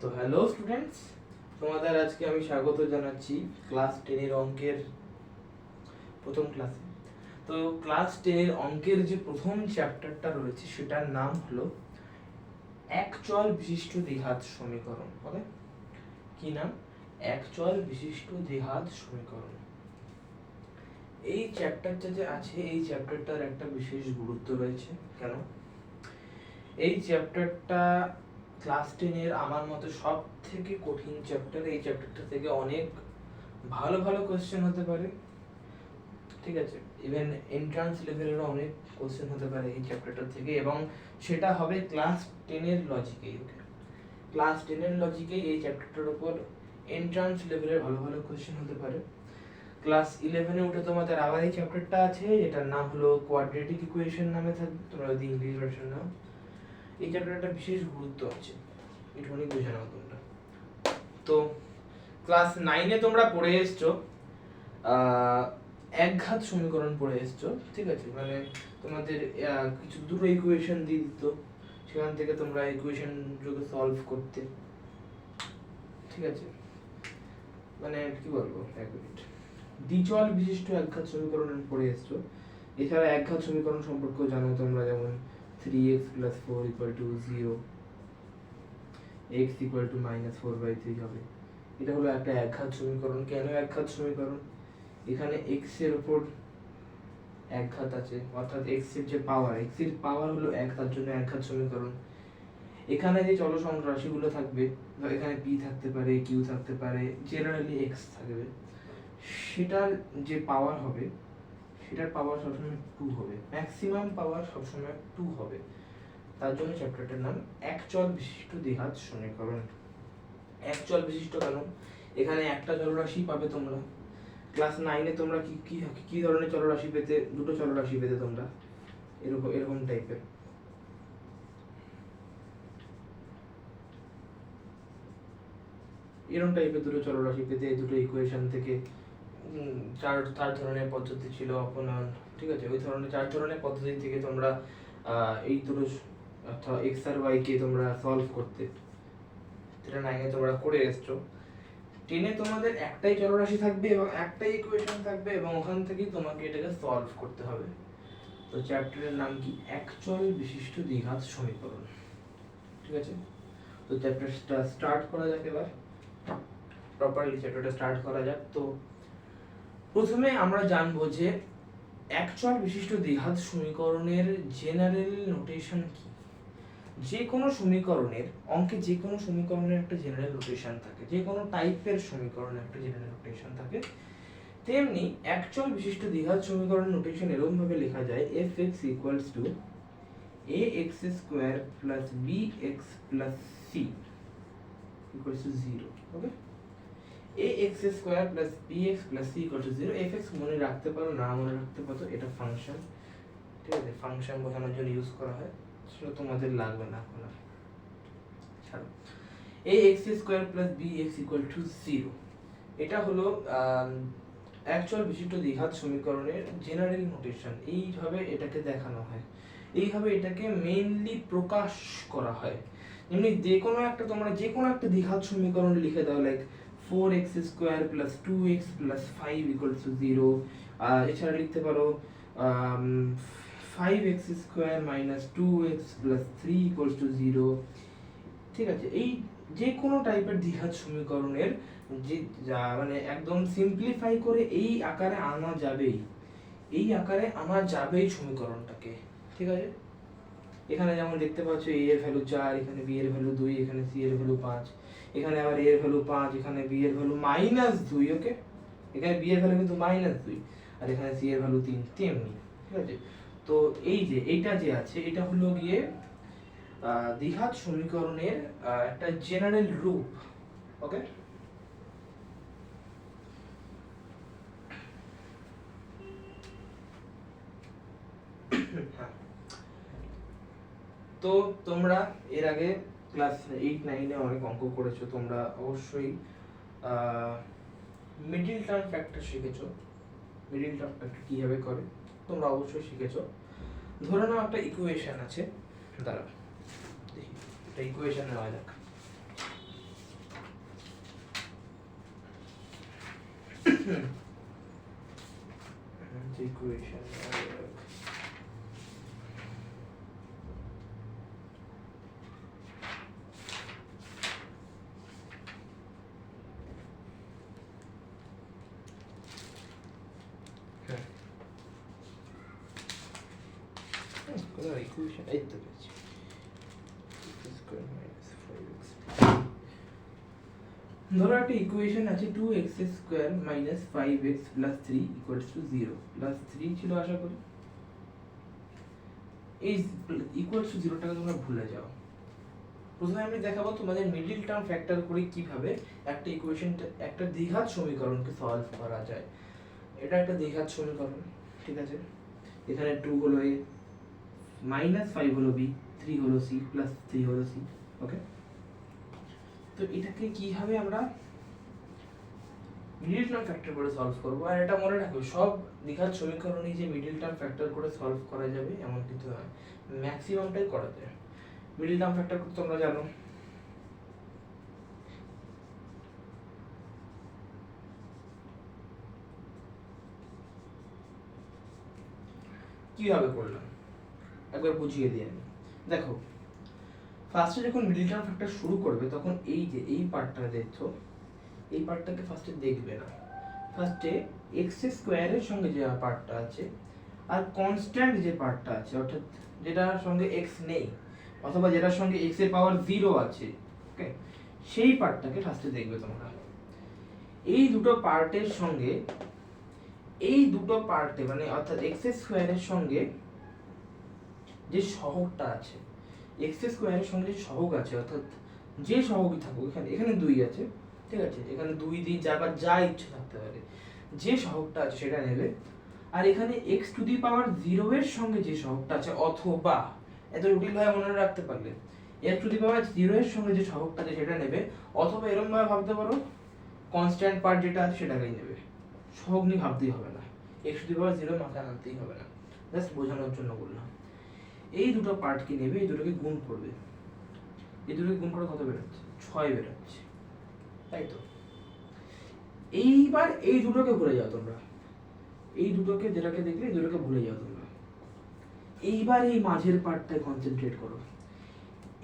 তো hello students, তোমাদের আজকে আমি স্বাগত জানাচ্ছি ক্লাস 10 এর অঙ্কের প্রথম ক্লাসে। তো ক্লাস 10 এর অঙ্কের যে প্রথম চ্যাপ্টারটা রয়েছে সেটার নাম হলো একচল বিশিষ্ট দ্বিঘাত সমীকরণ। ওকে, কি নাম? একচল বিশিষ্ট দ্বিঘাত সমীকরণ। এই চ্যাপ্টারটা যে আছে, এই চ্যাপ্টারটার একটা বিশেষ গুরুত্ব রয়েছে। কেন? এই চ্যাপ্টারটা ক্লাস 10 এর আমার মতে সব থেকে কঠিন চ্যাপ্টার। এই চ্যাপ্টারটা থেকে অনেক ভালো ভালো কোশ্চেন হতে পারে, ঠিক আছে? ইভেন এন্ট্রান্স লেভেলেরও অনেক কোশ্চেন হতে পারে এই চ্যাপ্টারটা থেকে, এবং সেটা হবে ক্লাস 10 এর লজিকেই। ওকে, ক্লাস 10 এর লজিকেই এই চ্যাপ্টারটার উপর এন্ট্রান্স লেভেলের ভালো ভালো কোশ্চেন হতে পারে। ক্লাস 11 এ উঠে তোমাদের আবার এই চ্যাপ্টারটা আছে, এটার নাম হলো কোয়াড্রেটিক ইকুয়েশন নামে থাকবে, তোমরা যদি ইংলিশ ভার্সন নাও। এই চ্যাপ্টারটা বিশেষ গুরুত্ব আছে, এটুকুনি বুঝে নাও তোমরা। তো ক্লাস 9 এ তোমরা পড়ে এসছো একঘাত সমীকরণ পড়ে এসছো, ঠিক আছে? মানে তোমাদের কিছু দুটো ইকুয়েশন দিয়ে দিত, সেখান থেকে তোমরা ইকুয়েশন গুলোকে সলভ করতে, ঠিক আছে? মানে কি বলবো, এক মিনিট। দ্বিচল বিশিষ্ট একঘাত সমীকরণ পড়ে এসছো। এছাড়া একঘাত সমীকরণ সম্পর্কেও জানো তোমরা, যেমন 3x + 4 = 0, x = -4/3 হবে। এটা হলো একটা একঘাত সমীকরণ। কেন একঘাত সমীকরণ? এখানে x এর উপর একঘাত আছে, অর্থাৎ x এর যে পাওয়ার, x এর পাওয়ার হলো 1, তার জন্য একঘাত সমীকরণ। এখানে যে চলসংখ্যা রাশিগুলো থাকবে, এখানে p থাকতে পারে, q থাকতে পারে, জেনারেলি x থাকবে, সেটার যে পাওয়ার হবে, সেটার পাওয়ার সবসময় 2 হবে, ম্যাক্সিমাম পাওয়ার সবসময় 2 হবে। তার জন্য চ্যাপ্টারটার নাম একচল বিশিষ্ট দ্বিঘাত সমীকরণ। একচল বিশিষ্ট কারণ এখানে একটা চলরাশি পাবে তোমরা। ক্লাস 9 এ তোমরা কি কি কি ধরনের চলরাশি পেতে? দুটো চলরাশি পেতে তোমরা, এরকম এরকম টাইপের। এরকম টাইপের দুটো চলরাশি পেতে, দুটো ইকুয়েশন থেকে চার ধরনের পদ্ধতি ছিল অপনয়ন, ঠিক আছে? ওই ধরনের 4 ধরনের পদ্ধতি থেকে তোমরা এই দুটো অর্থাৎ x আর y কে তোমরা সলভ করতে, যেটা 9 এ তোমরা করে এসছো। 10 এ তোমাদের একটাই চলরাশি থাকবে এবং একটাই ইকুয়েশন থাকবে, এবং ওখান থেকেই তোমাকে এটাকে সলভ করতে হবে। তো চ্যাপ্টারের নাম কি? একচল বিশিষ্ট দ্বিঘাত সমীকরণ, ঠিক আছে? তো চ্যাপ্টারটা স্টার্ট করা যাক এবার, প্রপারলি চ্যাপ্টারটা স্টার্ট করা যাক। তো প্রথমে আমরা জানবো যে একচল বিশিষ্ট দ্বিঘাত সমীকরণের জেনারেল নোটেশন কি। যে কোনো সমীকরণের অঙ্কে, যে কোনো সমীকরণের একটা জেনারেল নোটেশন থাকে, যে কোনো টাইপের সমীকরণের একটা জেনারেল নোটেশন থাকে। তেমনি একচল বিশিষ্ট দ্বিঘাত সমীকরণ নোটেশন এরকম ভাবে লেখা যায়: fx = ax² + bx + c = 0। ওকে, ax² + bx + c = 0। fx মনে রাখতে পারো, না মনে রাখতে পারো, এটা ফাংশন, ঠিক আছে? ফাংশন বোঝানোর জন্য ইউজ করা হয়, সেটা তোমাদের লাগবে না এখন আর, ছাড়ো। ax² + bx = 0, এটা হলো একচল বিশিষ্ট দ্বিঘাত সমীকরণের জেনারেল নোটেশন। এইভাবে এটাকে দেখানো হয়, এইভাবে এটাকে মেইনলি প্রকাশ করা হয়। যেমনি যে কোনো একটা, তোমরা যে কোনো একটা দ্বিঘাত সমীকরণ লিখে দাও, লাইক 4x² + 2x + 5 = 0। এছাড়া লিখতে পারো 5x² - 2x + 3 = 0, ঠিক আছে? এই যে কোনো টাইপের দ্বিঘাত সমীকরণের যে মানে একদম সিম্পলিফাই করে এই আকারে আনা যাবেই, এই আকারে আনা যাবেই সমীকরণটাকে, ঠিক আছে? এখানে যেমন দেখতে পাচ্ছ a এর ভ্যালু 4, এখানে b এর ভ্যালু 2, এখানে c এর ভ্যালু 5, এখানে আবার a এর ভ্যালু 5, এখানে b এর ভ্যালু -2। ওকে, এখানে b এর ভ্যালু কিন্তু -2, আর এখানে c এর ভ্যালু 3, তেমনি, ঠিক আছে? তো এই যে এইটা যে আছে, এটা হলো গিয়ে দ্বিঘাত সমীকরণের একটা জেনারেল রূপ। ওকে, তো তোমরা এর আগে ক্লাস 8-9 এ অনেক অঙ্ক করেছো, তোমরা অবশ্যই মিডল টার্ম ফ্যাক্টর শিখেছো। মিডল টার্ম ফ্যাক্টর কিভাবে করে তোমরা অবশ্যই শিখেছো। ধরে নাও একটা ইকুয়েশন আছে, দাঁড়াও দেখি। ইকুয়েশন নেওয়া যাক। ইকুয়েশন নেওয়া যাক। ইকুয়েশন এই তো পেয়েছি, ধরো একটা ইকুয়েশন আছে 2x square minus 5x plus 3 equals to 0, plus 3 ছিল আশা করি। এই ইকুয়ালস টু 0 টাকে তোমরা ভুলে যাও। প্রথমে আমি দেখাবো তোমাদের মিডল টার্ম ফ্যাক্টর করে কিভাবে একটা ইকুয়েশন, একটা দ্বিঘাত সমীকরণকে সলভ করা যায়। এটা একটা দ্বিঘাত সমীকরণ, ঠিক আছে। এখানে 2 হলো a, মাইনাস 5 হলো b, 3 হলো c, প্লাস 3 হলো c, ওকে। তো এটাকে কিভাবে আমরা মিডল টার্ম ফ্যাক্টর করে সলভ করব, আর এটা মনে রাখো সব দ্বিঘাত সমীকরণই যে মিডল টার্ম ফ্যাক্টর করে সলভ করা যাবে এমন কিছু নয়, ম্যাক্সিমামটাই করা যায়। মিডল টার্ম ফ্যাক্টর তোমরা জানো, কিভাবে করলাম একবার বুঝিয়ে দিই আমি। দেখো ফার্স্টে যখন মিডল টার্ম ফ্যাক্টর শুরু করবে তখন এই যে এই পার্টটা দেখছো, এই পার্টটাকে ফার্স্টে দেখবে না। ফার্স্টে এক্স স্কোয়ারের সঙ্গে যে পার্টটা আছে আর কনস্ট্যান্ট যে পার্টটা আছে, অর্থাৎ যেটার সঙ্গে এক্স নেই অথবা যেটার সঙ্গে এক্স এর পাওয়ার 0 আছে, ওকে, সেই পার্টটাকে ফার্স্টে দেখবে তোমরা। এই দুটো পার্টের সঙ্গে, এই দুটো পার্টে মানে অর্থাৎ এক্স স্কোয়ারের সঙ্গে যে সহগটা আছে, এক্স স্কোয়ারের সঙ্গে যে সহগ আছে, অর্থাৎ যে সহগই থাকুক, এখানে 2 আছে, ঠিক আছে, এখানে 2 দিয়ে যাবার যা ইচ্ছে থাকতে পারে, যে সহগটা আছে সেটা নেবে। আর এখানে x টু দি পাওয়ার 0 এর সঙ্গে যে সহগটা আছে, অথবা এত জটিল ভাবে মনে রাখতে পারলে x টু দি পাওয়ার 0 এর সঙ্গে যে সহগটা আছে সেটা নেবে, অথবা এরকম ভাবে ভাবতে পারো কনস্ট্যান্ট পার্ট যেটা আছে সেটাকেই নেবে। সহগ নিয়ে ভাবতেই হবে না, x টু দি পাওয়ার 0 মাথায় আনতেই হবে না, জাস্ট বোঝানোর জন্য বললাম। এই দুটো পার্টকে নেবে, এই দুটোকে গুণ করবে, এই দুটোকে গুণ করে কত বেরোচ্ছে? 6 বেরোচ্ছে, তাই তো। এইবার এই দুটোকে ভুলে যাও তোমরা, এই দুটোকে যেটাকে দেখলে এই দুটোকে ভুলে যাও তোমরা। এইবার এই মাঝের পার্টটায় কনসেন্ট্রেট করো।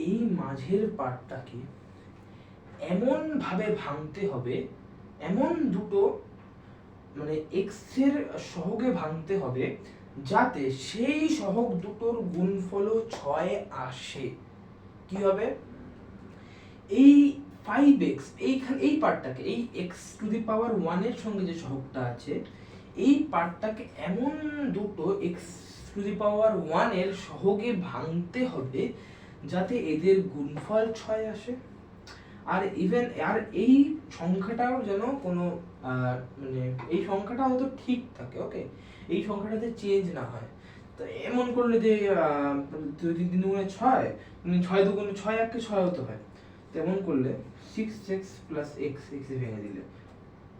এই মাঝের পার্টটাকে এমন ভাবে ভাঙতে হবে, এমন দুটো মানে এক্স এর সহগে ভাঙতে হবে যাতে সেই সহগ দুটোর গুণফলও 6 আসে। কি হবে? এই 5x এই পার্টটাকে, এই x টু দি পাওয়ার 1 এর সঙ্গে যে সহগটা আছে, এই পার্টটাকে এমন দুটো x টু দি পাওয়ার 1 এর সহগে ভাঙতে হবে যাতে এদের গুণফল 6 আসে। আর ইভেন আর এই সংখ্যাটাও যেন কোনো মানে এই সংখ্যাটা হয়তো ঠিক থাকে, ওকে, এই সংখ্যাটাতে চেঞ্জ না হয়। তো এমন করলে যে 2 3 3 দুগুণে 6, মানে 6 দুগুণে 6 এককে 6 হতে হয়। তেমন করলে 6x plus x, x এ ভেঙে দিলে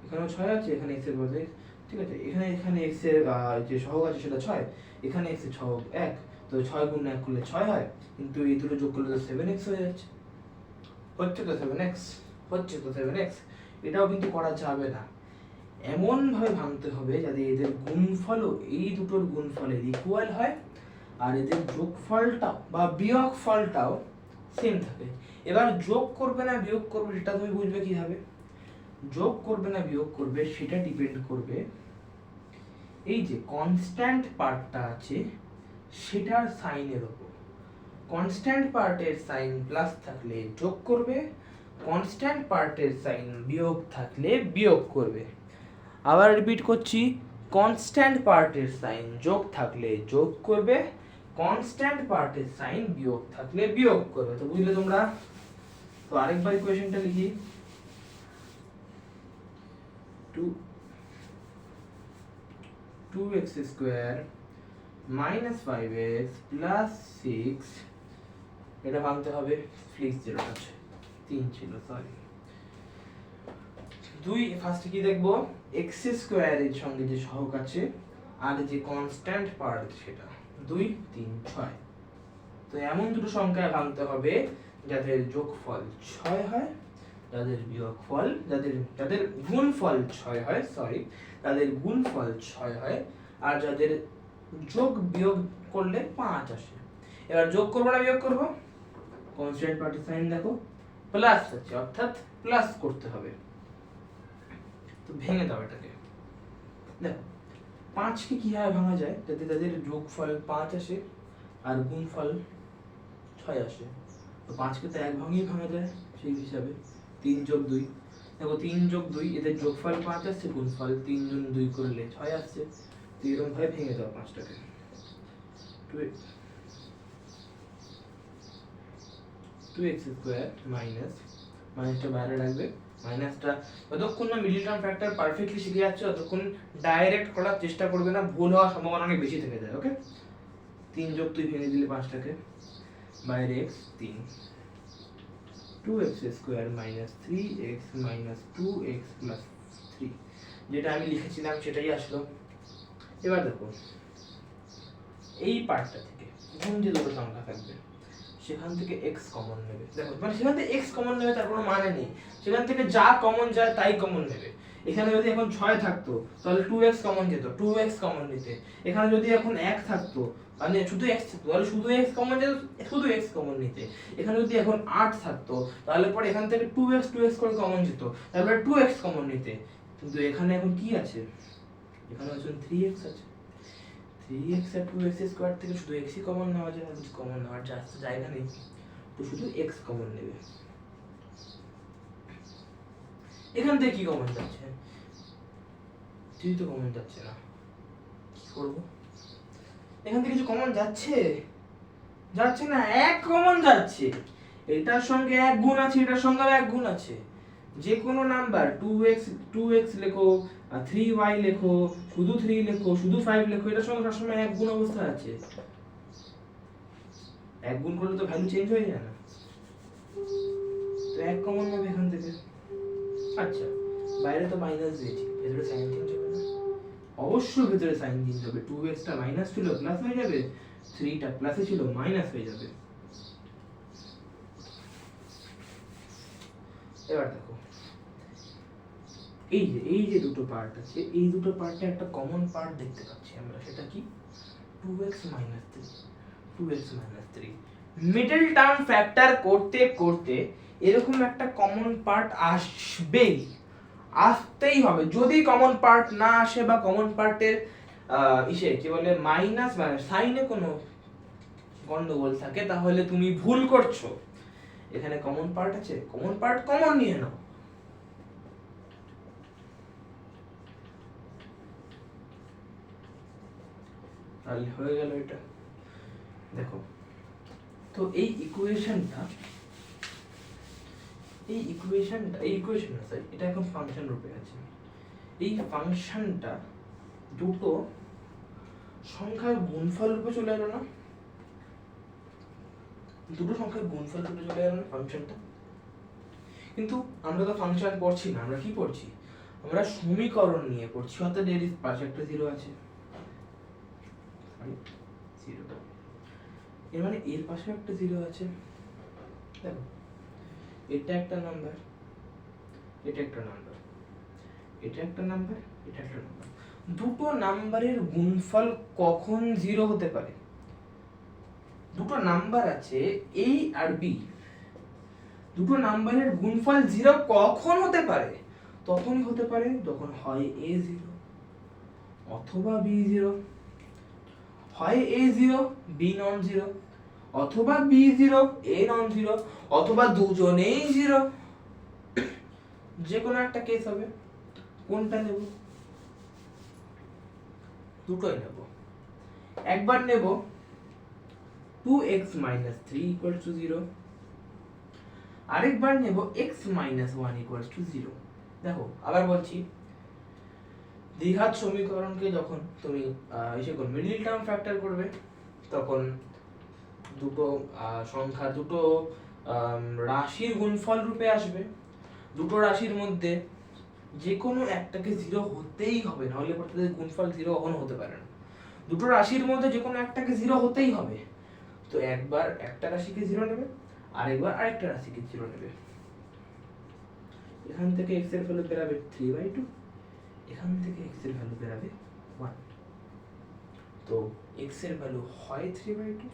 এখানেও 6 আছে, এখানে x এর বদলে, ঠিক আছে, এখানে x এর যে সহগ আছে সেটা 6, এখানে x এর সহগ 1, তো 6 গুণ 1 করলে 6 হয়, কিন্তু এই দুটো যোগ করলে তো 7x হয়ে যাচ্ছে। হচ্ছে তো 7x, হচ্ছে তো 7x। এটাও কিন্তু করা যাবে না, এমন ভাবে ভাঙতে হবে যাতে এদের গুণফলও এই দুটোর গুণফলের ইকুয়াল হয় আর এদের যোগফলটাও বা বিয়োগফলটাও সেম থাকে। এবার যোগ করবে না বিয়োগ করবে সেটা তুমি বুঝবে কিভাবে? যোগ করবে না বিয়োগ করবে সেটা ডিপেন্ড করবে এই যে কনস্ট্যান্ট পার্টটা আছে সেটার সাইনের উপর। কনস্ট্যান্ট পার্টের সাইন প্লাস থাকলে যোগ করবে, কনস্ট্যান্ট পার্টের সাইন বিয়োগ থাকলে বিয়োগ করবে। আবার রিপিট করছি, কনস্ট্যান্ট পার্টের সাইন যোগ থাকলে যোগ করবে, কনস্ট্যান্ট পার্টের সাইন বিয়োগ থাকলে বিয়োগ করবে। তো বুঝলে তোমরা? তো আরেকবার ইকুয়েশনটা লিখি, 2x square minus 5x plus 6, এটা ভাঙতে হবে, প্লিজ যেটা আছে 3 ছিল, সরি। ফার্স্টে কি দেখবো? x স্কয়ার এর সঙ্গে যে সহগ আছে আর যে কনস্ট্যান্ট পার্ট সেটা 2 3 6। তো এমন দুটো সংখ্যায় ভাঙতে হবে যাদের যোগফল 6 হয়, যাদের বিয়োগফল যাদের গুণফল 6 হয়, তাদের গুণফল 6 হয়, আর যাদের যোগ বিয়োগ করলে 5 আসে। এবার যোগ করবো না বিয়োগ করবো? কনস্ট্যান্ট পার্টের সাইন দেখো, প্লাস আছে, অর্থাৎ প্লাস করতে হবে। তো ভেঙে দাও এটাকে। দেখো 5 কে কিভাবে ভাঙা যায়, যাতে তাদের যোগফল 5 আসে আর গুণফল 6 আসে। তো 5 কে তো এক ভাঙেই ভাঙা যায়, সেই হিসাবে 3 যোগ 2, দেখো 3 যোগ 2 এদের যোগফল 5 আসছে, গুণফল 3 গুণ 2 করলে 6 আসছে। তো এরকম ভাবে ভেঙে দাও 5টাকে। 2x স্কয়ার মাইনাস, মাইনাসটা বাইরে রাখবে, মাইনাসটা যতক্ষণ না মিডল টার্ম ফ্যাক্টর পারফেক্টলি শিখে যাচ্ছে ততক্ষণ ডাইরেক্ট করার চেষ্টা করবে না, ভুল হওয়ার সম্ভাবনা অনেক বেশি থেকে যায়। ওকে, 3 যোগ 2 ভেঙে দিলে 5টাকে, বাইরে x 3, 2x square minus 3x minus 2x plus 3, যেটা আমি লিখেছিলাম সেটাই আসলো। এবার দেখো এই পার্টটা থেকে কোন যে দুটো সংখ্যা থাকবে সেখান থেকে x কমন নেবে। দেখো মানে সেখান থেকে x কমন নেবে তার কোনো মানে নেই, সেখান থেকে যা কমন যায় তাই কমন নেবে। এখানে যদি এখন 6 থাকতো তাহলে 2x কমন যেত, 2x কমন নিতে। এখানে যদি এখন 1 থাকতো মানে শুধু x থাকতো তাহলে শুধু x কমন যেত, শুধু x কমন নিতে। এখানে যদি এখন 8 থাকতো তাহলে পরে এখান থেকে 2x করে কমন যেত, তারপরে 2x কমন নিতে। কিন্তু এখানে এখন কি আছে, এখানে আছে 3x আছে। 3x আর 2x স্কয়ার থেকে শুধু x ই কমন নেওয়া যায়, আর কিছু কমন নেওয়ার জায়গা নেই, তো শুধু x কমন নেবে। এখান থেকে কি কমন যাচ্ছে, কিছুই তো কমন যাচ্ছে না, কি করব? এখান থেকে কিছু কমন যাচ্ছে যাচ্ছে না, এক কমন যাচ্ছে। এটার সঙ্গে এক গুণ আছে, এটার সঙ্গে এক গুণ আছে। যে কোনো নাম্বার 2x লেখো, 3y লেখো, শুধু 3 লেখো, শুধু 5 লেখো, এটার সঙ্গে সবসময় এক গুণ অবস্থা আছে। এক গুণ করলে তো ভ্যালু চেঞ্জ হয়ে যায় না, তো এক কমন নেবে এখান থেকে। আচ্ছা বাইরে তো মাইনাস দিয়েছি, ভেতরে সাইন চেঞ্জ হবে না? অবশ্যই ভেতরে সাইন চেঞ্জ হবে। 2x টা মাইনাস ছিল প্লাস হয়ে যাবে, 3 টা প্লাসে ছিল মাইনাস হয়ে যাবে। এবার দেখো এই যে দুটো পার্ট আছে, এই দুটো পার্টে একটা কমন পার্ট দেখতে পাচ্ছি আমরা, সেটা কি 2x 3 মিডল টার্ম ফ্যাক্টর করতে করতে এরকম একটা কমন পার্ট আসতেই হবে। যদি কমন পার্ট না আসে বা কমন পার্টের কি বলে মাইনাস মানে সাইনে কোনো গন্ডগোল থাকে তাহলে তুমি ভুল করছো। এখানে কমন পার্ট আছে, কমন পার্ট কমন নিয়ে নাও। তাহলে হয়ে গেল এটা। দেখো তো এই ইকুয়েশনটা এটা এখন ফাংশন রূপে আছে। এই ফাংশনটা দুটো সংখ্যার গুণফল রূপে চলে এলো না, দুটো সংখ্যার গুণফল রূপে চলে এলো না ফাংশনটা। কিন্তু আমরা তো ফাংশন পড়ছি না, আমরা কি পড়ছি, আমরা সমীকরণ নিয়ে পড়ছি। অর্থাৎ এর পাশে একটা জিরো আছে, এর মানে এর পাশে একটা জিরো আছে। দেখো এটা একটা নাম্বার, এটা একটা নাম্বার, এটা একটা নাম্বার, এটা একটা নাম্বার। দুটো নাম্বারের গুণফল কখন জিরো হতে পারে? দুটো নাম্বার আছে a আর b, দুটো নাম্বারের গুণফল জিরো কখন হতে পারে? তখনই হতে পারে যখন হয় a 0 অথবা b 0, হয় a 0 b নন 0, অথবা b 0 a নন 0, অথবা দুজনেই 0। যে কোনো একটা কেস হবে। কোনটা নেব? দুটোই নেব। একবার নেব 2x 3 0, আরেকবার নেব x 1 0। দেখো আবার বলছি, দ্বিঘাত সমীকরণকে যখন তুমি মিডল টার্ম ফ্যাক্টর করবে তখন দুটো সংখ্যা দুটো রাশির গুণফল রূপে আসবে। দুটো রাশির মধ্যে যে কোনো একটাকে জিরো হতেই হবে, নাহলে তাদের গুণফল জিরো কখনো হতে পারে না। দুটো রাশির মধ্যে যে কোনো একটাকে জিরো হতেই হবে। তো একবার একটা রাশিকে জিরো নেবে, আরেকবার আরেকটা রাশিকে 0 নেবে, এখান থেকে x এর ভ্যালু বেরাবে 3/2, এখান থেকে x এর ভ্যালু বেরাবে 1। তো x এর ভ্যালু হয় 3/2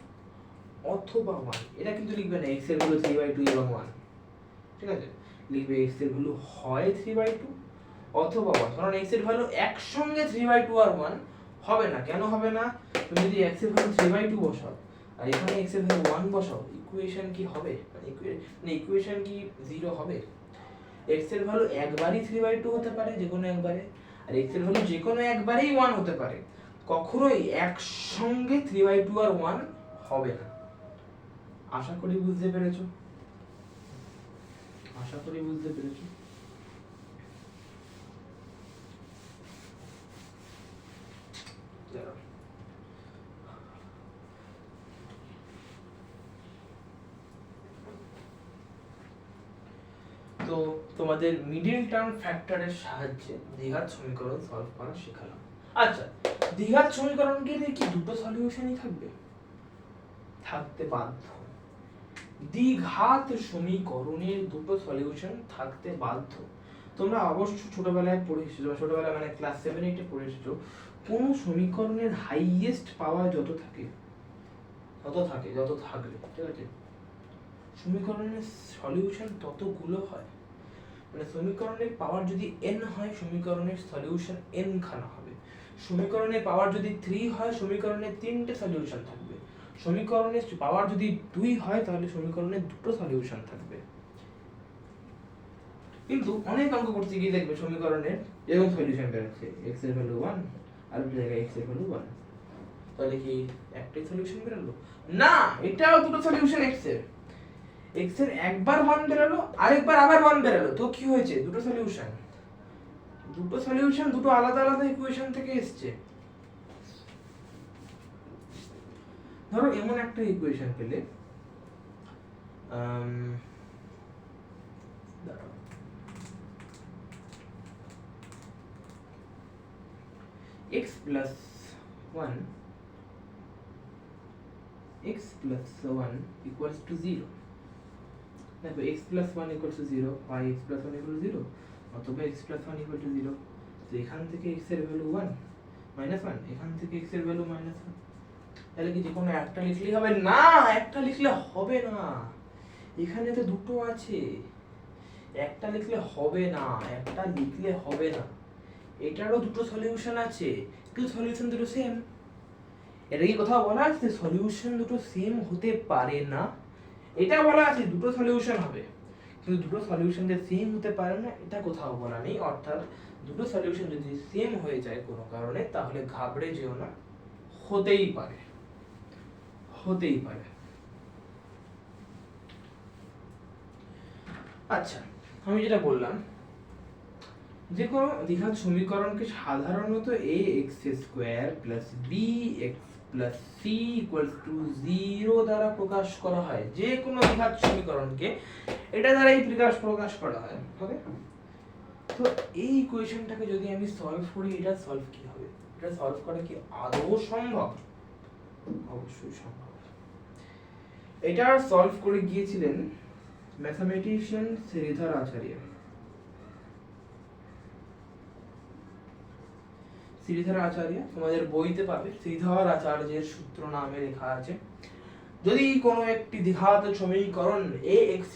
অথবা 1, এটা কিন্তু লিখবে না x এর ভ্যালু 3/2 এবং 1, ঠিক আছে, লিখবে x এর ভ্যালু হয় 3/2 অথবা 1, কারণ x এর ভ্যালু একসঙ্গে 3/2 আর 1 হবে না। কেন হবে না? তুমি যদি x এর ভ্যালু 3/2 বসাও আর এখানে x এর ভ্যালু 1 বসাও, ইকুয়েশন কি হবে? মানে ইকুয়েশন কি 0 হবে? x এর ভ্যালু একবারই 3/2 হতে পারে, যে কোনো একবারে, আর x এর ভ্যালু যে কোনো একবারেই 1 হতে পারে, কখনোই একসঙ্গে 3/2 আর 1 হবে না। আশা করি বুঝতে পেরেছো, আশা করি বুঝতে পেরেছো। তো তোমাদের মিডল টার্ম ফ্যাক্টরের সাহায্যে দ্বিঘাত সমীকরণ সলভ করা শেখালাম। আচ্ছা, দ্বিঘাত সমীকরণকে কি দুটো সলিউশনই থাকবে? থাকতে বাধ্য। দ্বিঘাত সমীকরণের দুটো সলিউশন থাকতে বাধ্য। তোমরা অবশ্য ছোটবেলায় পড়ে এসেছো, ছোটবেলায় মানে ক্লাস 7 8 এ পড়ে এসেছো, কোন সমীকরণের হাইয়েস্ট পাওয়ার যত থাকে, যত থাকবে, ঠিক আছে, সমীকরণের সলিউশন ততগুলো হয়। মানে সমীকরণের পাওয়ার যদি n হয়, সমীকরণের সলিউশন n খানা হবে। সমীকরণের পাওয়ার যদি 3 হয়, সমীকরণের 3টে সলিউশন থাকবে। সমীকরণের পাওয়ার যদি 2 হয়, তাহলে সমীকরণের দুটো সলিউশন থাকবে। কিন্তু অনেক অঙ্ক করতে গিয়ে দেখবে সমীকরণের এরকম সলিউশন বেরোচ্ছে, x এর ভ্যালু 1 আর ওই জায়গায় x এর ভ্যালু 1, তাহলে কি একটাই সলিউশন বেরোলো? না, এটাও দুটো সলিউশন x এর। x এর একবার 1 বেরোলো, আরেকবার আবার 1 বেরোলো, তো কি হয়েছে? দুটো সলিউশন। দুটো সলিউশন দুটো আলাদা আলাদা ইকুয়েশন থেকে এসেছে। ধরো এমন একটা ইকুয়েশন পেলে, x plus 1 equals to 0। দেখো x plus 1 equals to 0, y x plus 1 equals to 0, অথবা x plus 1 equal to 0। তো এখান থেকে x এর ভ্যালু 1 minus 1, এখান থেকে x এর ভ্যালু minus 1, তাহলে কি যে কোনো একটা লিখলেই হবে? না, একটা লিখলে হবে না, এখানে তো দুটো আছে, একটা লিখলে হবে না, একটা লিখলে হবে না, এটারও দুটো সলিউশন আছে, কিন্তু সলিউশন দুটো সেম। এটা কি কোথাও বলা আছে সলিউশন দুটো সেম হতে পারে না? এটা বলা আছে দুটো সলিউশন হবে, কিন্তু দুটো সলিউশন যে সেম হতে পারে না এটা কোথাও বলা নেই। অর্থাৎ দুটো সলিউশন যদি সেম হয়ে যায় কোনো কারণে, তাহলে ঘাবড়ে যেও না, হতেই পারে, হতেই পারে। আচ্ছা, আমি যেটা বললাম, যে কোনো দ্বিঘাত সমীকরণকে সাধারণত ax² plus bx plus c equals to 0 দ্বারা প্রকাশ করা হয়। যে কোনো দ্বিঘাত সমীকরণকে এটা দ্বারাই প্রকাশ করা হয়। ওকে, তো এই ইকুয়েশনটাকে যদি আমি সলভ করি, এটা সলভ কি হবে? এটা সলভ করা কি আদৌ সম্ভব? অবশ্যই সম্ভব। এটা সলভ করে গিয়েছিলেন ম্যাথমেটিশিয়ান শ্রীধর আচার্য। শ্রীধর আচার্য তোমাদের বইতে পাবে, শ্রীধর আচার্যের সূত্র নামে লেখা আছে। যদি কোনো একটি দ্বিঘাত সমীকরণ ax²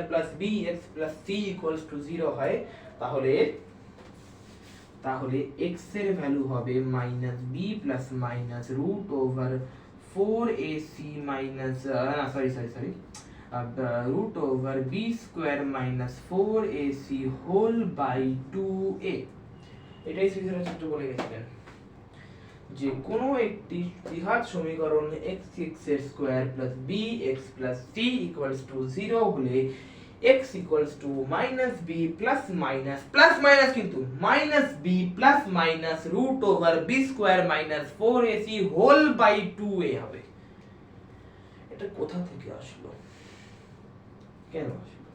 plus bx plus c equals to 0 হয়, তাহলে x এর ভ্যালু হবে -b plus minus root over 4ac minus root over b square minus 4ac whole by 2a। এটাই শ্রীধর সূত্র বলে গেছিলেন যে কোনো একটি দ্বিঘাত সমীকরণ x² plus bx plus c equals to 0 হলে x equals to -b plus minus কিন্তু -b plus minus root over b square minus 4ac whole by 2a হবে। এটা কোথা থেকে আসলো, কেন আসলো,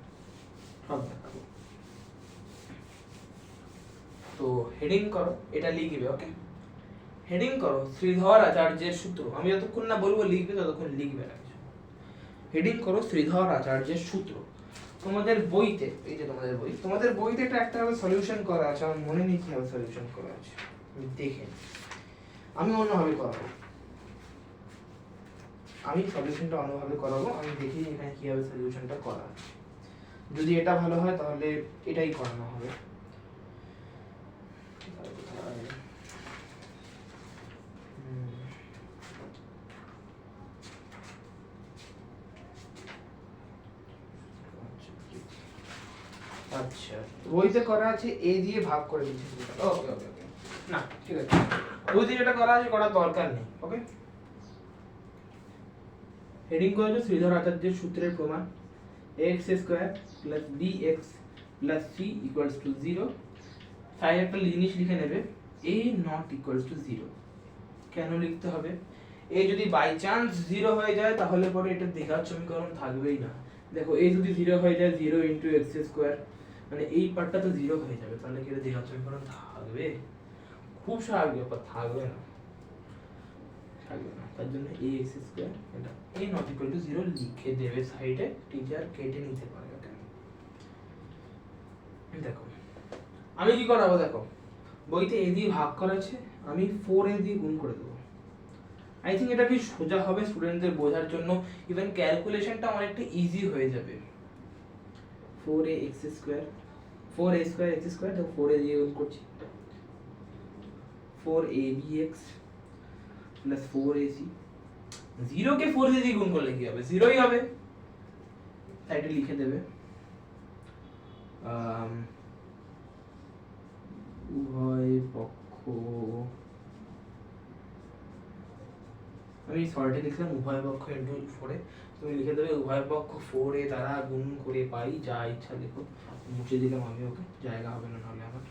সব দেখাবো। তো হেডিং করো, এটা লিখবে। ওকে, হেডিং করো শ্রীধর আচার্যের সূত্র। আমি যতক্ষণ না বলবো লিখবে, ততক্ষণ লিখবে না কিছু। হেডিং করো শ্রীধর আচার্যের সূত্র। তোমাদের বইতে, এই যে তোমাদের বইতে একটা সলিউশন করা আছে, আমার মনে নেই কিভাবে সলিউশন করা আছে, আমি দেখে নিই। আমি অন্যভাবে করাবো, আমি সলিউশনটা অন্যভাবে করাবো, আমি দেখি এখানে কিভাবে সলিউশনটা করা আছে। যদি এটা ভালো হয় তাহলে এটাই করানো হবে। আচ্ছা, বইতে করা আছে a দিয়ে ভাগ করে দিচ্ছি। ওকে ওকে ওকে, না ঠিক আছে, বইতে যেটা করা আছে করার দরকার নেই। ওকে, হেডিং করেছো শ্রীধর আচার্যের সূত্রের প্রমাণ, x square plus bx plus c equals to 0। তাই একটা জিনিস লিখে নেবে, a নট ইকুয়ালস টু 0। কেন লিখতে হবে? a যদি বাই চান্স 0 হয়ে যায় তাহলে পরে এটা দ্বিঘাত সমীকরণ থাকবেই না। দেখো a যদি 0 হয়ে যায় 0 ইনটু x স্কয়ার, মানে এই পার্টটা তো 0 হয়ে যাবে, তাহলে কি এটা দ্বিঘাত সমীকরণ থাকবে? খুব স্বাভাবিক ব্যাপার, থাকবে না, থাকবে না। তার জন্য ax স্কয়ার এটা a নট ইকুয়াল টু 0 লিখে দেবে সাইডে, টিচার কেটে নিতে পারে। ওকে, দেখো আমি কি করাবো, দেখো বইতে a দিয়ে ভাগ করা আছে, আমি 4a দিয়ে গুণ করে দেবো। আই থিঙ্ক এটা কি সোজা হবে স্টুডেন্টদের বোঝার জন্য, ইভেন ক্যালকুলেশনটা অনেকটা ইজি হয়ে যাবে। 4a x square, 4a square x square, তো 4a দিয়ে গুণ করছি, 4abx প্লাস 4ac। 0 কে 4 দিয়ে গুণ করলে কি হবে? 0ই হবে, তাই এটা লিখে দেবে। উভয় পক্ষ, আমি শর্টে লিখলাম উভয় পক্ষ ইনটু 4a, তুমি লিখে দেবে উভয় পক্ষ 4a দ্বারা গুণ করে পাই, যা ইচ্ছা লিখো। মুছে দিলাম আমি, ওকে, জায়গা হবে না নাহলে আমার।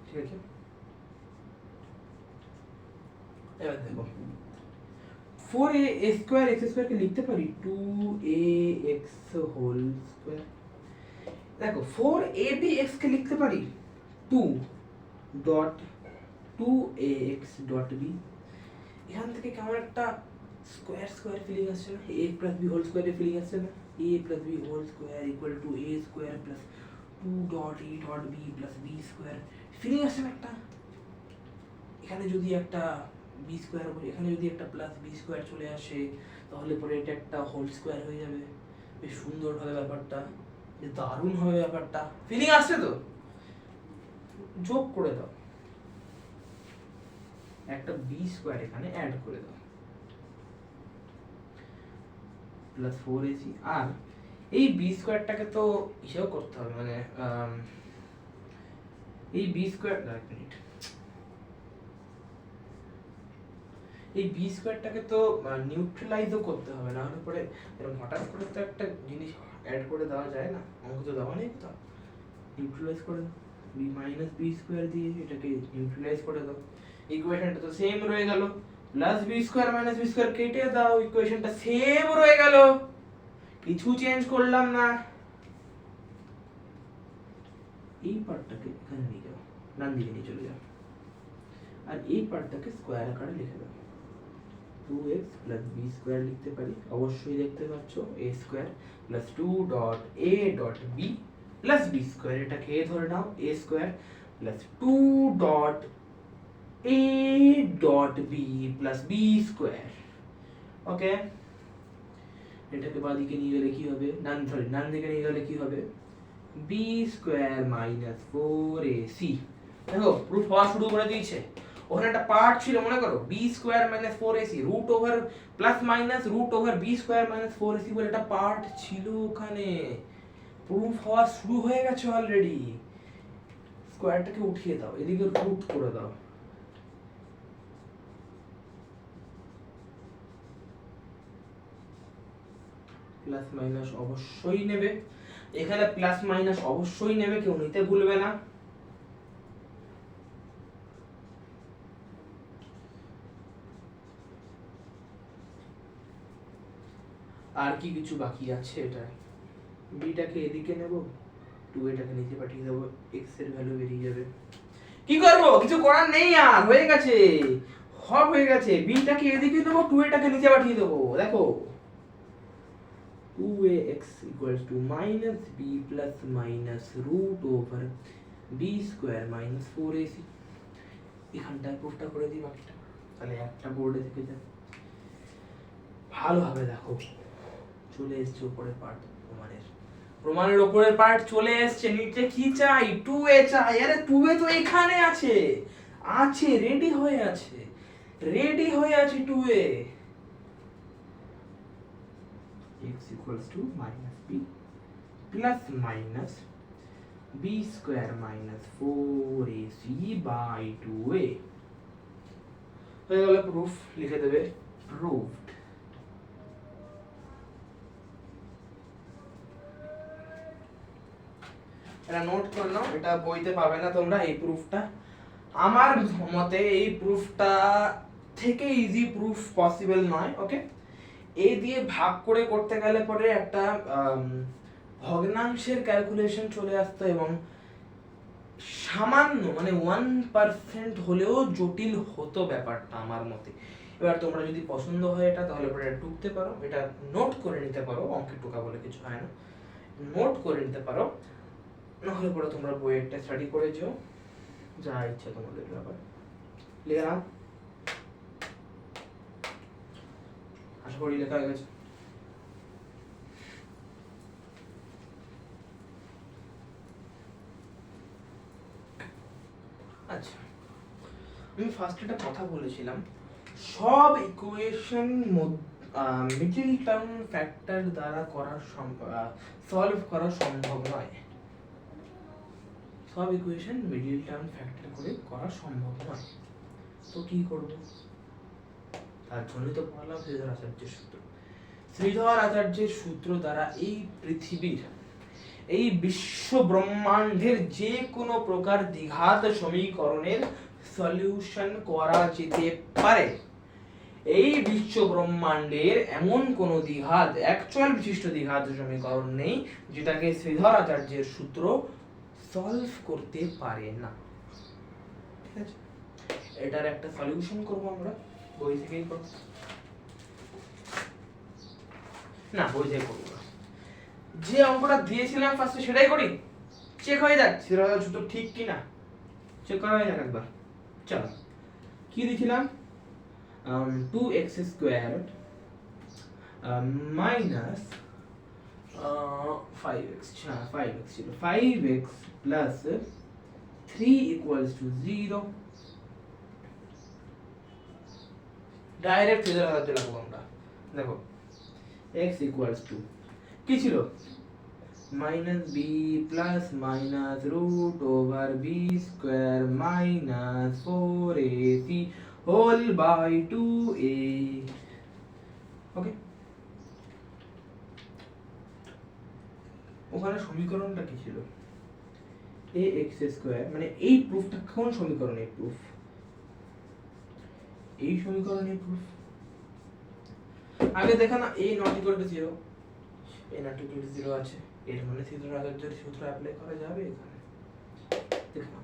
ঠিক আছে, এবার দেখো 4a স্কয়ার x স্কয়ার কে লিখতে পারি 2ax হোল স্কয়ার। দেখো 4abx কে লিখতে পারি 2 ডট 2ax ডট b। এখান থেকে কেমন একটা স্কয়ার স্কয়ার ফিলিং আসছে না, a প্লাস b হোল স্কয়ারের ফিলিং আসছে না, a plus b whole square equal to a square plus 2 dot a dot b plus b square feeling আসছে না একটা। এখানে যদি একটা b স্কয়ার, এখানে যদি একটা প্লাস b স্কয়ার চলে আসে, তাহলে পরে এটা একটা হোল স্কয়ার হয়ে যাবে। বেশ সুন্দর হবে ব্যাপারটা, যে দারুণ হবে ব্যাপারটা। ফিলিং আসছে তো? যোগ করে দাও, একটা b স্কয়ার এখানে অ্যাড করে দাও, প্লাস 4ac। আর এই b স্কয়ারটাকে তো হিসাব করতে হবে, মানে এই b স্কয়ার, এক মিনিট, এই b স্কয়ারটাকে তো নিউট্রালাইজও করতে হবে, না হলে পরে এরকম হঠাৎ করে তো একটা জিনিস অ্যাড করে দেওয়া যায় না, অঙ্ক তো দেওয়া নেই তো। নিউট্রালাইজ করে দাও, b মাইনাস b স্কয়ার দিয়ে এটাকে নিউট্রালাইজ করে দাও, ইকুয়েশনটা তো সেম রয়ে গেল। Plus b square minus b square কেটে দাও, ইকুয়েশনটা সেম রয়ে গেল, কিছু চেঞ্জ করলাম না। এই পার্টটাকে এখানে নিয়ে যাও, ডান দিকে নিয়ে চলে যাও, আর এই পার্টটাকে স্কয়ার আকারে লিখে দাও। 2x প্লাস b স্কয়ার লিখতে পারি, অবশ্যই দেখতে পাচ্ছ a square plus 2 dot a dot b plus b square, এটাকে a ধরে নাও, a square plus 2 dot a dot b plus b square. Okay, এটাকে বাঁ দিকে নিয়ে গেলে কি হবে, ডান দিকে নিয়ে গেলে কি হবে, b স্কয়ার মাইনাস 4ac। দেখো প্রুফ হওয়া শুরু করে দিয়েছে। ওখানে একটা পার্ট ছিল মনে করো, b square minus 4ac root over plus minus root over b square minus 4ac বলে একটা পার্ট ছিল ওখানে। প্রুফ হওয়া শুরু হয়ে গেছে অলরেডি। স্কয়ারটাকে উঠিয়ে দাও, এদিকে রুট করে দাও, প্লাস মাইনাস অবশ্যই নেবে, এখানে প্লাস মাইনাস অবশ্যই নেবে, কেউ নিতে ভুলবে না। আর কি কিছু বাকি আছে? এটা বিটাকে এদিকে নেব, 2a-টাকে নিচে পাঠিয়ে দেবো, x এর ভ্যালু বেরিয়ে যাবে। কি করবো? কিছু করার নেই, আর হয়ে গেছে, সব হয়ে গেছে। বিটাকে এদিকে দেবো, 2a-টাকে নিচে পাঠিয়ে দেবো। দেখো 2ax equals to minus b plus minus root over b square minus 4ac। এখানটায় প্রুফটা করে দিই বাকিটা, তাহলে একটা বোর্ডে থেকে যাবে। ভালোভাবে দেখো, চলে এসছে উপরের পার্ট, প্রমাণের উপরের পার্ট চলে এসছে। নিচে কি চাই? 2a চাই। আরে 2a তো এখানে আছে, রেডি হয়ে আছে, 2a। x equals to minus b plus minus b square minus 4ac by 2a। হয়ে গেল প্রুফ, লিখে দেবে proved। এটা নোট করে নাও, এটা বইতে পাবে না তোমরা এই প্রুফটা। আমার মতে এই প্রুফটা থেকে ইজি প্রুফ পসিবল নয়। ওকে, এই দিয়ে ভাগ করে করতে গেলে পরে একটা ভগ্নাংশের ক্যালকুলেশন চলে আসতো, এবং সামান্য মানে 1% হলেও জটিল হতো ব্যাপারটা আমার মতে। এবার তোমরা যদি পছন্দ হয় এটা, তাহলে পরে এটা টুকতে পারো, এটা নোট করে নিতে পারো। অঙ্কে টুকা বলে কিছু হয় না, নোট করে নিতে পারো। নাহলে পরে তোমরা বইয়েরটা স্টাডি করে যেও, যা ইচ্ছা তোমাদের ব্যাপার। লিখে নাও, আশা করি লেখা হয়ে গেছে। আচ্ছা, আমি ফার্স্ট একটা কথা বলেছিলাম, সব ইকুয়েশন মিডল টার্ম ফ্যাক্টর দ্বারা সলভ করা সম্ভব নয়। সব ইকুয়েশন মিডল টার্ম ফ্যাক্টর করে করা সম্ভব নয়। তো কি করব? তার জন্যই তো পড়ালাম শ্রীধর আচার্যের সূত্র। শ্রীধর আচার্যের সূত্র দ্বারা এই পৃথিবীর, এই বিশ্ব ব্রহ্মাণ্ডের যে কোনো প্রকার দ্বিঘাত সমীকরণের সলিউশন করা যেতে পারে। এই বিশ্ব ব্রহ্মাণ্ডের এমন কোন দ্বিঘাত, অ্যাকচুয়াল বিশিষ্ট দ্বিঘাত সমীকরণ নেই যেটাকে শ্রীধর আচার্যের সূত্র সলভ করতে পারে না। ঠিক আছে, এটার একটা সলিউশন করব আমরা, বই থেকেই করব না, বই থেকে করব না। যে অঙ্কটা দিয়েছিলাম ফার্স্টে সেটাই করি, চেক হয়ে যাক শ্রীধর আচার্যের সূত্র ঠিক কিনা, চেক করা হয়ে যাক একবার। চলো, কি দিয়েছিলাম? 2x squared minus 5x, 5x ছিল, 5x plus 3 equals to 0। Direct figure হাতে লাগবো আমরা। দেখো x equals to কি ছিল? minus b plus minus root over b square minus 4ac whole by 2a। ওকে, ওখানে সমীকরণটা কি ছিল? ax স্কয়ার, মানে এই প্রুফটা কোন সমীকরণের প্রুফ? এই সমীকরণের প্রুফ। আগে দেখা না, a not equal to 0, a not equal to 0 আছে, এর মানে শ্রীধর আচার্যের সূত্র অ্যাপ্লাই করা যাবে এখানে। দেখো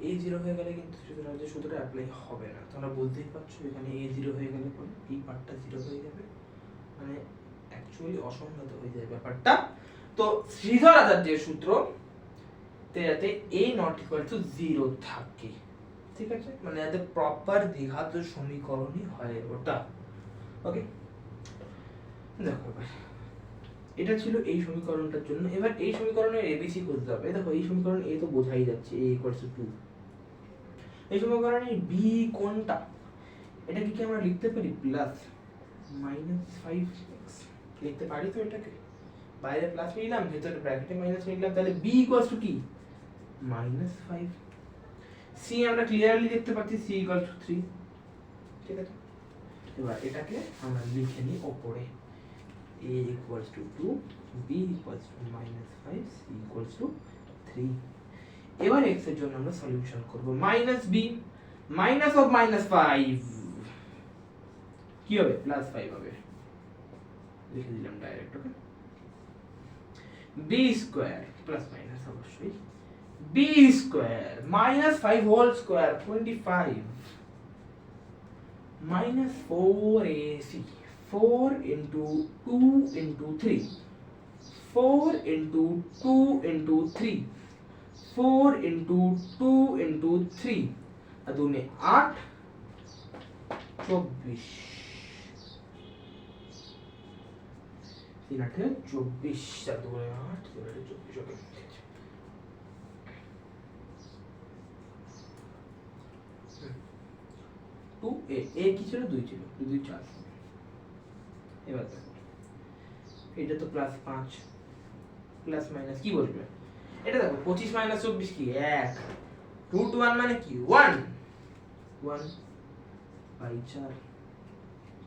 a 0 হয়ে গেলে কিন্তু শ্রীধর আচার্যের সূত্রটা অ্যাপ্লাই হবে না। তোমরা বুঝতেই পারছো, এখানে a 0 হয়ে গেলে পরে এই পার্টটা 0 হয়ে যাবে, মানে অ্যাকচুয়ালি অসংগত হয়ে যায় ব্যাপারটা। তো শ্রীধর আচার্যের সূত্র তে যাতে a not equal to 0 থাকে, ঠিক আছে, মানে যাতে প্রপার দ্বিঘাত সমীকরণই হয় ওটা। ওকে, দেখো এবার এটা ছিল এই সমীকরণটার জন্য। এবার এই সমীকরণের এবিসি খুঁজতে হবে। দেখো এই সমীকরণ a তো বোঝাই যাচ্ছে, a equals to 2। এই সমীকরণে b কোনটা? এটা কি আমরা লিখতে পারি প্লাস মাইনাস 5x লিখতে পারি তো? এটাকে বাইরে প্লাস নিলাম, ভেতরে ব্র্যাকেটে মাইনাস নিলাম, তাহলে b equals to কি? -5। c আমরা ক্লিয়ারলি দেখতে পাচ্ছি, c equals to 3। ঠিক আছে, এবার এটাকে আমরা লিখে নিই উপরে, a equals to 2, b equals to -5, c equals to 3। এবার x এর জন্য আমরা সলিউশন করব। -b minus of -5 কি হবে? +5 হবে। লিখে দিলাম direct. Okay, b square plus minus অবশ্যই b square minus 5 whole square 25 minus 4ac 4 into 2 into 3 4 into 2 into 3 4 into 2 into 3 अदूने 8 24 3 8 24 अदूने 8 3 8 24 okay to ए কি ছিল 2 ছিল 2 2 4 এবার দেখো এটা তো প্লাস 5 প্লাস মাইনাস কি বলবে এটা দেখো 25 মাইনাস 24 কি 1 রুট 1 মানে কি 1 1 বাই 4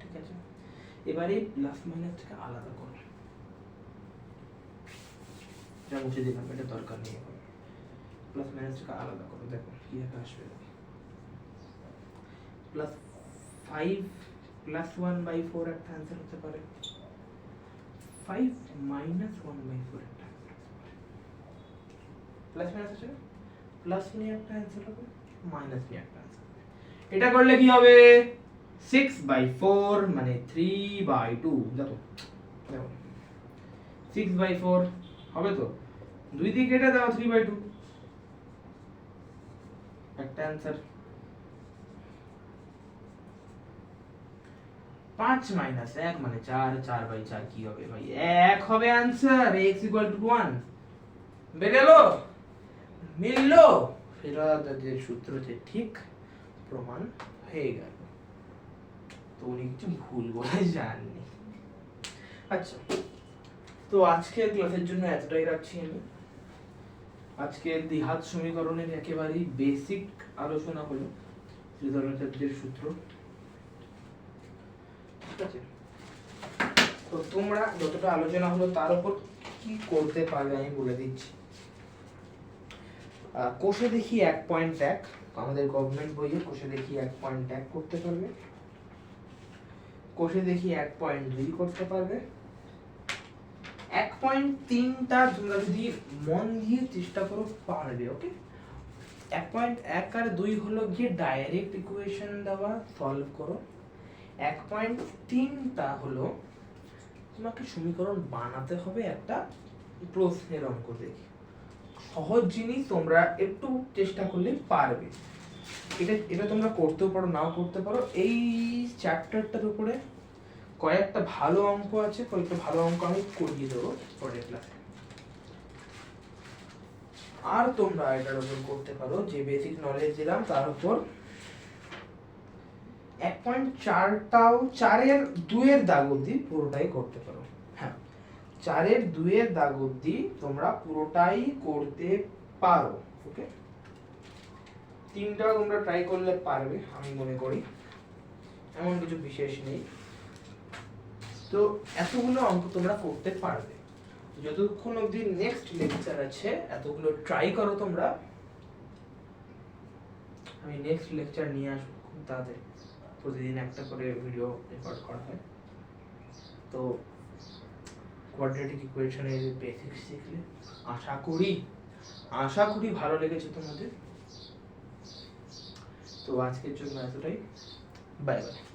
ঠিক আছে এবারে প্লাস মাইনাসটাকে আলাদা করো এটা মুছে দিলাম এটা দরকার নেই প্লাস মাইনাসটাকে আলাদা করো দেখো কি আসবে प्लस 5 प्लस 1 बाई 4 একটা आंसर হতে পারে 5 माइनस 1 बाई 4 একটা প্লাস মাইনাস আছে প্লাস নিয়ে একটা आंसर হবে মাইনাস নিয়ে একটা आंसर এটা করলে কি হবে 6 বাই 4 মানে 3 বাই 2 দেখো দেখো 6 বাই 4 হবে তো দুই দিকে কেটে দাও 3 বাই 2 একটা आंसर 5 माइनस 1 মানে 4 4 বাই 4 কি হবে ভাই 1 হবে आंसर x = 1 বেরোলো মিললো ফেরাদাদের সূত্রতে ঠিক প্রমাণ হয়ে গেল তো উনি কিছু ভুল বলে জাননি আচ্ছা তো আজকের ক্লাসের জন্য এতটাই রাখছি আমি আজকে দ্বিঘাত সমীকরণের একেবারে বেসিক আলোচনা হলো ত্রিধর্মাচার্যের সূত্র তো তোমরা যতটা আলোচনা হলো তার উপর কি করতে পারবে আমি বলে দিচ্ছি কোষে দেখি 1.1 আমাদের গভর্নমেন্ট বইয়ে কোষে দেখি 1.1 করতে পারবে কোষে দেখি 1.2 করতে পারবে 1.3টা তোমরা যদি মন দিয়ে চেষ্টা করো পারবে ওকে 1.1 আর 2 হলো গিয়ে ডাইরেক্ট ইকুয়েশন দেওয়া সলভ করো 1.3টা হলো তোমাকে সমীকরণ বানাতে হবে একটা প্রশ্নের অঙ্ক দেখে সহজ জিনিস তোমরা একটু চেষ্টা করলে পারবে এটা তোমরা করতেও পারো নাও করতে পারো এই চ্যাপ্টারটার উপরে কয়েকটা ভালো অঙ্ক আছে কয়েকটা ভালো অঙ্ক আমি করিয়ে দেবো পরের ক্লাসে আর তোমরা এটার উপর করতে পারো যে বেসিক নলেজ দিলাম তার উপর 1.4টাও 4 এর 2 এর দাগ অবধি পুরোটাই করতে পারো হ্যাঁ 4 এর 2 এর দাগ অবধি তোমরা পুরোটাই করতে পারো ওকে তিনটাও তোমরা ট্রাই করলে পারবে আমি মনে করি এমন কিছু বিশেষ নেই তো এতগুলো অঙ্ক তোমরা করতে পারবে যতক্ষণ অবধি নেক্সট লেকচার আছে এতগুলো ট্রাই করো তোমরা আমি নেক্সট লেকচার নিয়ে আসবো খুব তাড়াতাড়ি প্রতিদিন একটা করে ভিডিও রেকর্ড করা হয় তো কোয়াড্রেটিক ইকুয়েশনের বেসিক্স শিখলে আশা করি ভালো লেগেছে তোমাদের তো আজকের জন্য এতটাই বাই বাই